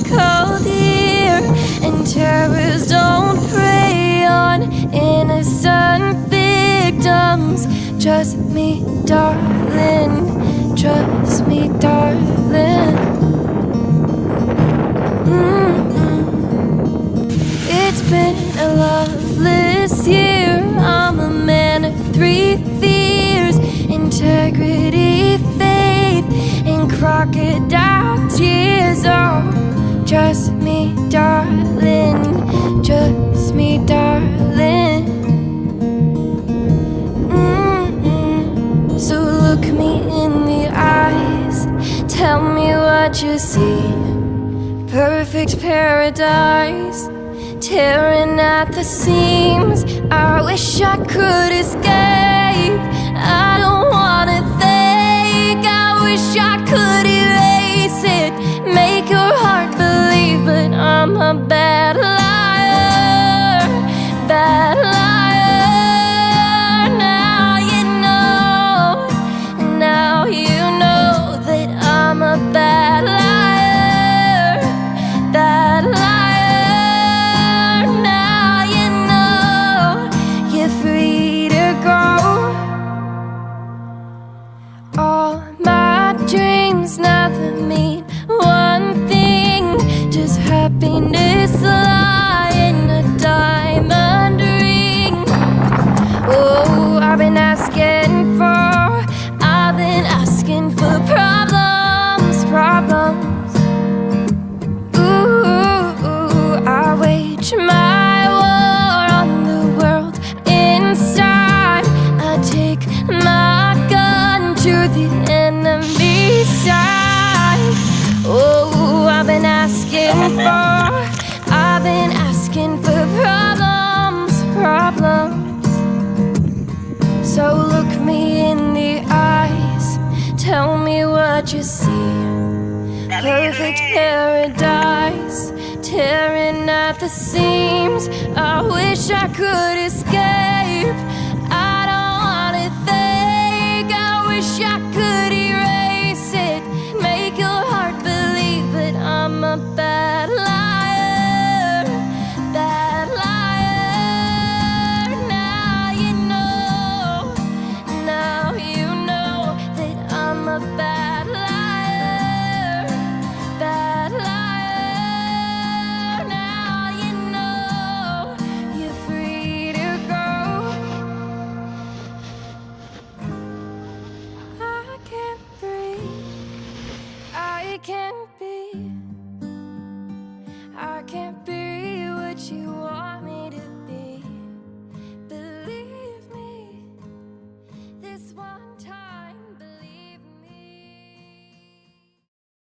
cold here, and terrors don't prey on innocent victims. Trust me, darling. Trust me, darling. It's been a loveless year. I'm a man of three fears: integrity, faith, and crocodile tears. Oh, trust me, darling. Trust me, darling. So look me in the eyes, tell me what you see. Perfect paradise, tearing at the seams. I wish I could escape. I don't wanna think. I wish I could erase it, make your heart believe, but I'm a bad liar, bad liar. Now you know, now you know that I'm a bad liar, bad liar. Now you know you're free to go. All my dreams never mean one thing, just happiness lie in a diamond ring. Oh, I've been asking for problems, problems. Ooh, I wage my war on the world inside. I take my gun to the enemy side. Oh, I've been asking for problems, problems. So look me in the eyes, tell me what you see. Perfect paradise, tearing at the seams. I wish I could escape.